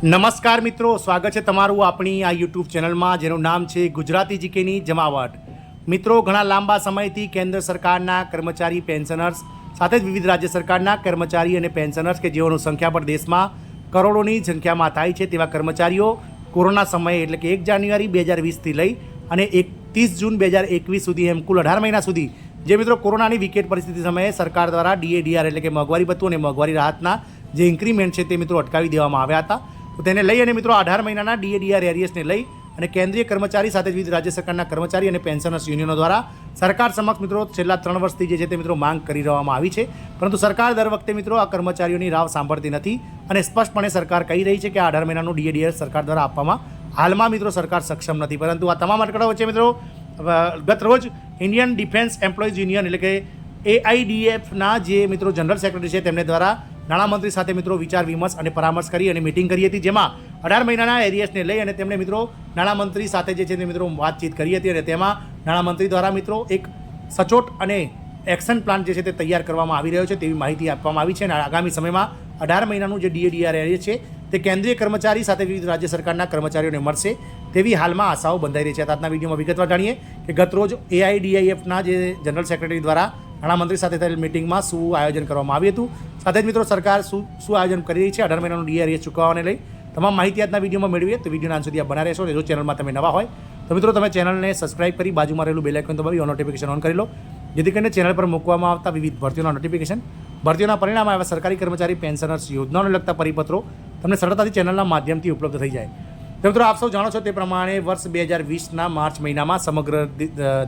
નમસ્કાર મિત્રો, સ્વાગત છે તમારું આપણી આ યુટ્યુબ ચેનલમાં જેનું નામ છે ગુજરાતી જીકેની જમાવટ. મિત્રો, ઘણા લાંબા સમયથી કેન્દ્ર સરકારના કર્મચારી પેન્શનર્સ સાથે જ વિવિધ રાજ્ય સરકારના કર્મચારી અને પેન્શનર્સ કે જેઓનું સંખ્યા પર દેશમાં કરોડોની સંખ્યામાં થાય છે તેવા કર્મચારીઓ કોરોના સમયે એટલે કે 1 જાન્યુઆરી 2020થી લઈ અને 31 જૂન 2021 સુધી એમ કુલ 18 મહિના સુધી જે મિત્રો કોરોનાની વિકટ પરિસ્થિતિ સમયે સરકાર દ્વારા DADR એટલે કે મોંઘવારી ભથ્થું અને મોંઘવારી રાહતના જે ઇન્ક્રીમેન્ટ છે તે મિત્રો અટકાવી દેવામાં આવ્યા હતા. તો તેને લઈ અને મિત્રો 18 મહિનાના DADR એરિયર્સને લઈ અને કેન્દ્રીય કર્મચારી સાથે વિવિધ રાજ્ય સરકારના કર્મચારી અને પેન્શનર્સ યુનિયનો દ્વારા સરકાર સમક્ષ મિત્રો છેલ્લા 3 વર્ષથી જે છે તે મિત્રો માંગ કરી રહેવામાં આવી છે. પરંતુ સરકાર દર વખતે મિત્રો આ કર્મચારીઓની રાવ સાંભળતી નથી અને સ્પષ્ટપણે સરકાર કહી રહી છે કે આ 18 મહિનાનું DADR સરકાર દ્વારા આપવામાં હાલમાં મિત્રો સરકાર સક્ષમ નથી. પરંતુ આ તમામ અટકળો વચ્ચે મિત્રો ગત રોજ ઇન્ડિયન ડિફેન્સ એમ્પ્લોઈઝ યુનિયન એટલે કે AIDFના જે મિત્રો જનરલ સેક્રેટરી છે તેમને દ્વારા નાણામંત્રી સાથે મિત્રો વિચાર વિમર્શ અને પરામર્શ કરી અને મિટિંગ કરી હતી, જેમાં 18 મહિનાના એરિયર્સને લઈ અને તેમણે મિત્રો નાણામંત્રી સાથે જે છે તે મિત્રો વાતચીત કરી હતી અને તેમાં નાણામંત્રી દ્વારા મિત્રો એક સચોટ અને એક્શન પ્લાન જે છે તે તૈયાર કરવામાં આવી રહ્યો છે તેવી માહિતી આપવામાં આવી છે અને આગામી સમયમાં 18 મહિનાનું જે DADR એરિયર છે તે કેન્દ્રીય કર્મચારી સાથે વિવિધ રાજ્ય સરકારના કર્મચારીઓને મળશે તેવી હાલમાં આશાઓ બંધાઈ રહી છે. આજના વિડીયોમાં વિગતવાર જાણીએ કે ગતરોજ AIDIFના જે જનરલ સેક્રેટરી દ્વારા નાણામંત્રી સાથે થયેલ મિટિંગમાં શું આયોજન કરવામાં આવ્યું હતું, સાથે જ મિત્રો સરકાર શું આયોજન કરી રહી છે 18 મહિનાનું DADR ચૂકવવાને લઈ તમામ માહિતી આજના વિડીયોમાં મેળવીએ. તો વિડીયોના અંત સુધી આપ બના રહેશો. જો ચેનલમાં તમે નવા હોય તો મિત્રો તમે ચેનલને સબસ્ક્રાઇબ કરી બાજુમાં રહેલું બેલ આઇકન દબાવી નોટિફિકેશન ઓન કરી લો, જેથી કરીને ચેનલ પર મૂકવામાં આવતા વિવિધ ભરતીઓના નોટિફિકેશન, ભરતીઓના પરિણામમાં આવા સરકારી કર્મચારી પેન્શનર્સ યોજનાઓને લગતા પરિપત્રો તમને સરળતાથી ચેનલના માધ્યમથી ઉપલબ્ધ થઈ જાય. તો મિત્રો આપ સૌ જાણો છો તે પ્રમાણે વર્ષ 2020ના માર્ચ મહિનામાં સમગ્ર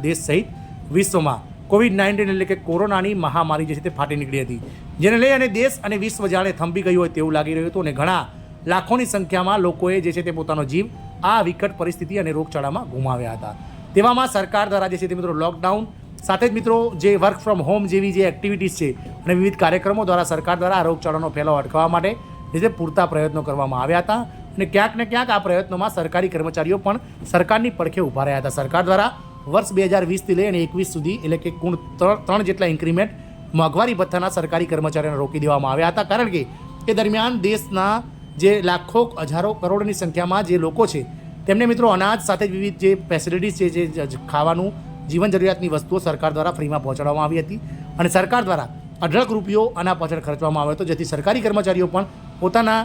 દેશ સહિત વિશ્વમાં COVID-19 એટલે કે કોરોનાની મહામારી જે છે તે ફાટી નીકળી હતી, જેને લઈ અને દેશ અને વિશ્વ જાણે થંભી ગયું હોય તેવું લાગી રહ્યું હતું અને ઘણા લાખોની સંખ્યામાં લોકોએ જે છે તે પોતાનો જીવ આ વિકટ પરિસ્થિતિ અને રોગચાળામાં ગુમાવ્યા હતા. તેવામાં સરકાર દ્વારા જે છે તે મિત્રો લોકડાઉન સાથે જ મિત્રો જે વર્ક ફ્રોમ હોમ જેવી જે એક્ટિવિટીઝ છે અને વિવિધ કાર્યક્રમો દ્વારા સરકાર દ્વારા આ રોગચાળાનો ફેલાવો અટકાવવા માટે જે છે પૂરતા પ્રયત્નો કરવામાં આવ્યા હતા અને ક્યાંક ને ક્યાંક આ પ્રયત્નોમાં સરકારી કર્મચારીઓ પણ સરકારની પડખે ઊભા રહ્યા હતા. સરકાર દ્વારા વર્ષ 2020થી લઈ અને 21 સુધી એટલે કે કુલ 3 જેટલા ઇન્ક્રીમેન્ટ મોંઘવારી ભથ્થાના સરકારી કર્મચારીઓને રોકી દેવામાં આવ્યા હતા, કારણ કે એ દરમિયાન દેશના જે લાખો હજારો કરોડની સંખ્યામાં જે લોકો છે તેમને મિત્રો અનાજ સાથે જ વિવિધ જે ફેસિલિટીઝ છે જે ખાવાનું જીવન જરૂરિયાતની વસ્તુઓ સરકાર દ્વારા ફ્રીમાં પહોંચાડવામાં આવી હતી અને સરકાર દ્વારા અઢળક રૂપિયો આના પાછળ ખર્ચવામાં આવ્યો હતો, જેથી સરકારી કર્મચારીઓ પણ પોતાના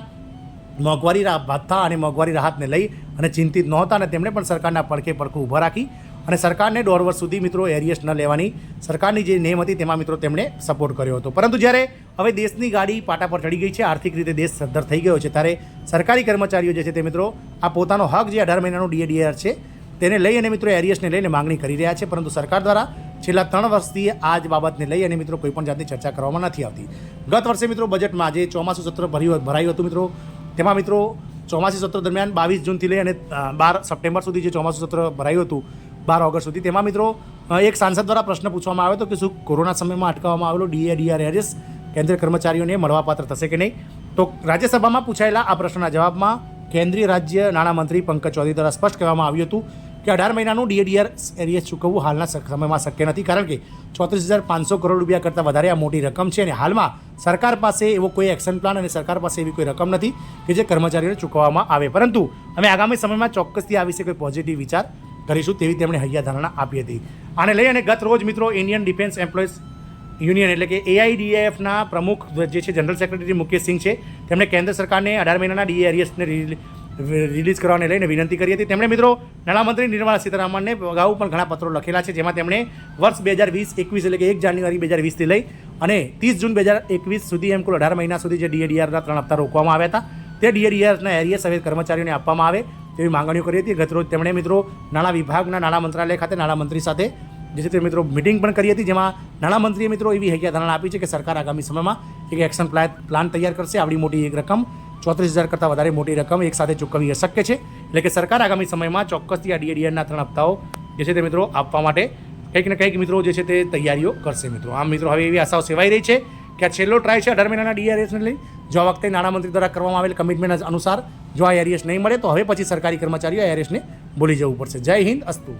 મોંઘવારી ભથ્થા અને મોંઘવારી રાહતને લઈ અને ચિંતિત નહોતા અને તેમણે પણ સરકારના પડખે પડખું ઊભા રાખી અને સરકારને 1.5 વર્ષ સુધી મિત્રો એરિયર્સ ન લેવાની સરકારની જે નેમ હતી તેમાં મિત્રો તેમણે સપોર્ટ કર્યો હતો. પરંતુ જ્યારે હવે દેશની ગાડી પાટા પર ચડી ગઈ છે, આર્થિક રીતે દેશ સદ્ધર થઈ ગયો છે, ત્યારે સરકારી કર્મચારીઓ જે છે તે મિત્રો આ પોતાનો હક જે 18 મહિનાનું DADR છે તેને લઈ અને મિત્રો એરિયર્સને લઈને માંગણી કરી રહ્યા છે, પરંતુ સરકાર દ્વારા છેલ્લા 3 વર્ષથી આ જ બાબતને લઈ અને મિત્રો કોઈપણ જાતની ચર્ચા કરવામાં નથી આવતી. ગત વર્ષે મિત્રો બજેટમાં જે ચોમાસું સત્ર ભરાયું હતું મિત્રો, તેમાં મિત્રો ચોમાસું સત્ર દરમિયાન 22 જૂનથી લઈ અને 12 સપ્ટેમ્બર સુધી જે ચોમાસું સત્ર ભરાયું હતું 12 ઓગસ્ટ સુધી, તેમાં મિત્રો એક સાંસદ દ્વારા પ્રશ્ન પૂછવામાં આવ્યો હતો કે શું કોરોના સમયમાં અટકાવવામાં આવેલો DADR એરિયર્સ કેન્દ્રીય કર્મચારીઓને મળવાપાત્ર થશે કે નહીં. તો રાજ્યસભામાં પૂછાયેલા આ પ્રશ્નના જવાબમાં કેન્દ્રીય રાજ્ય નાણામંત્રી પંકજ ચૌધરી દ્વારા સ્પષ્ટ કહેવામાં આવ્યું હતું કે 18 મહિનાનું DADR એરિયર્સ ચૂકવવું હાલના સમયમાં શક્ય નથી, કારણ કે 34,500 કરોડ રૂપિયા કરતાં વધારે આ મોટી રકમ છે અને હાલમાં સરકાર પાસે એવો કોઈ એક્શન પ્લાન અને સરકાર પાસે એવી કોઈ રકમ નથી કે જે કર્મચારીઓને ચૂકવવામાં આવે. પરંતુ અમે આગામી સમયમાં ચોક્કસથી આ વિશે કોઈ પોઝિટિવ વિચાર કરીશું તેવી તેમણે હૈયા ધારણા આપી હતી. આને લઈ અને ગત રોજ મિત્રો ઇન્ડિયન ડિફેન્સ એમ્પ્લોઈઝ યુનિયન એટલે કે AIDIFના પ્રમુખ જે છે જનરલ સેક્રેટરી મુકેશ સિંહ છે, તેમણે કેન્દ્ર સરકારને 18 મહિનાના DADRને રિલીઝ કરવાને લઈને વિનંતી કરી હતી. તેમણે મિત્રો નાણામંત્રી નિર્મલા સીતારામનને અગાઉ પણ ઘણા પત્રો લખેલા છે, જેમાં તેમણે વર્ષ 2020-21 એટલે કે 1 જાન્યુઆરી 2020થી લઈ અને 30 જૂન 2021 સુધી એમ કુલ 18 મહિના સુધી જે DADRના 3 હપ્તા રોકવામાં આવ્યા હતા તે DADRના એરિયર્સ હવે કર્મચારીઓને આપવામાં આવે તેવી માંગણીઓ કરી હતી. ગતરોજ તેમણે મિત્રો નાણાં વિભાગના નાણાં મંત્રાલય ખાતે નાણામંત્રી સાથે જે છે તે મિત્રો મિટિંગ પણ કરી હતી, જેમાં નાણામંત્રીએ મિત્રો એવી હૈયા ધારણા આપી છે કે સરકાર આગામી સમયમાં એક એક્શન પ્લાન તૈયાર કરશે. આવડી મોટી એક રકમ 34,000 કરતાં વધારે મોટી રકમ એક સાથે ચૂકવવી અશક્ય છે, એટલે કે સરકાર આગામી સમયમાં ચોક્કસથી આ DADRના 3 હપ્તાઓ જે છે તે મિત્રો આપવા માટે કંઈક ને કંઈક મિત્રો જે છે તે તૈયારીઓ કરશે. મિત્રો આમ મિત્રો હવે એવી આશાઓ સેવાઈ રહી છે કે આ છેલ્લો ટ્રાય છે 18 મહિનાના DADRને લઈ. જો આ વખતે નાણામંત્રી દ્વારા કરવામાં આવેલ કમિટમેન્ટ અનુસાર જો આ એરિયર્સ નહીં મળે તો હવે પછી સરકારી કર્મચારીઓ આ એરિયર્સને ભૂલી જવું પડશે. જય હિન્દ, અસ્તુ.